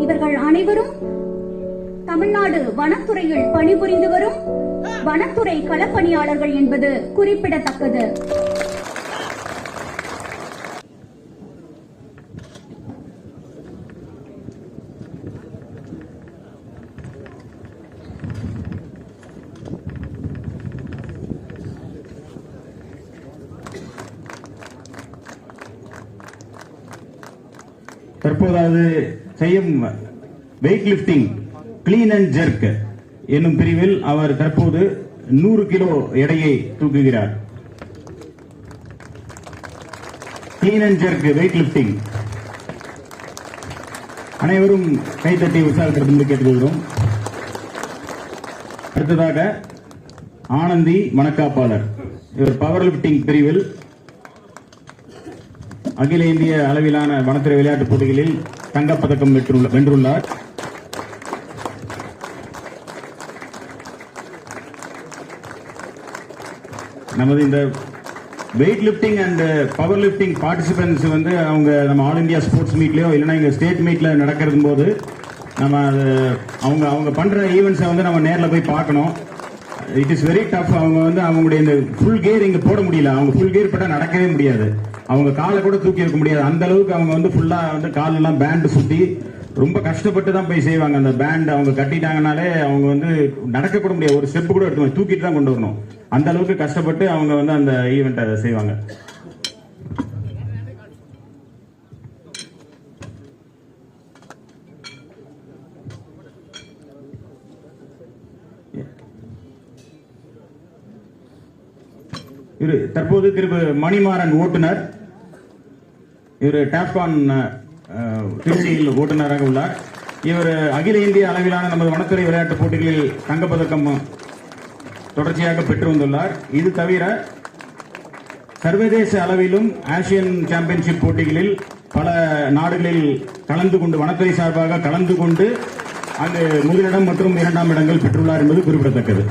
இவர்கள் அனைவரும் தமிழ்நாடு வனத்துறையில் பணிபுரிந்து வரும் வனத்துறை களப்பணியாளர்கள் என்பது குறிப்பிடத்தக்கது. தற்போது செய்யும் weight lifting clean and jerk என்னும் பிரிவில் அவர் தற்போது 100 கிலோ எடையை தூக்குகிறார். Clean and jerk weight lifting. அனைவரும் கைத்தட்டி உற்சாகப்படுத்தும்படி கேட்டுக்கொள்கிறோம். அடுத்ததாக ஆனந்தி மணக்காப்பாளர், இவர் பவர் லிப்டிங் பிரிவில் அகில இந்திய அளவிலான வனத்துறை விளையாட்டுப் போட்டிகளில் தங்கப்பதக்கம் வென்றுள்ளார். நமது இந்த weight lifting and power lifting participants வந்து அவங்க நம்ம ஆல் இந்தியா ஸ்போர்ட்ஸ் மீட்லயோ இல்லைன்னா இங்க ஸ்டேட் மீட்ல நடக்கிறது போது நம்ம அவங்க அவங்க பண்ற ஈவெண்ட்ஸை வந்து நம்ம நேர்ல போய் பார்க்கணும். It is very tough. அவங்க வந்து அவங்களுடைய இந்த ஃபுல் கியர் இங்க போட முடியல. அவங்க ஃபுல் கியர் போட்டா நடக்கவே முடியாது. அவங்க காலை கூட தூக்கி இருக்க முடியாது. அந்த அளவுக்கு அவங்க வந்து ஃபுல்லா வந்து காலெல்லாம் பேண்ட் சுத்தி ரொம்ப கஷ்டப்பட்டு தான் போய் செய்வாங்க. அந்த பேண்ட் அவங்க கட்டிட்டாங்கனாலே அவங்க வந்து நடக்க கூட முடியாது. ஒரு ஸ்டெப் கூட எடுத்து தூக்கிட்டு தான் கொண்டு வரணும். அந்த அளவுக்கு கஷ்டப்பட்டு அவங்க வந்து அந்த ஈவெண்ட்டை செய்வாங்க. தற்போது திரு மணிமாறன் ஓட்டுநர், இவர் டாப்கான் திருச்சியில் ஓட்டுநராக உள்ளார். இவர் அகில இந்திய அளவிலான நமது வனத்துறை விளையாட்டுப் போட்டிகளில் தங்கப்பதக்கம் தொடர்ச்சியாக பெற்று வந்துள்ளார். இது தவிர சர்வதேச அளவிலும் ஆசியன் சாம்பியன்ஷிப் போட்டிகளில் பல நாடுகளில் கலந்து கொண்டு வனத்துறை சார்பாக கலந்து கொண்டு அங்கு முதலிடம் மற்றும் 2ஆம் இடங்கள் பெற்றுள்ளார் என்பது குறிப்பிடத்தக்கது.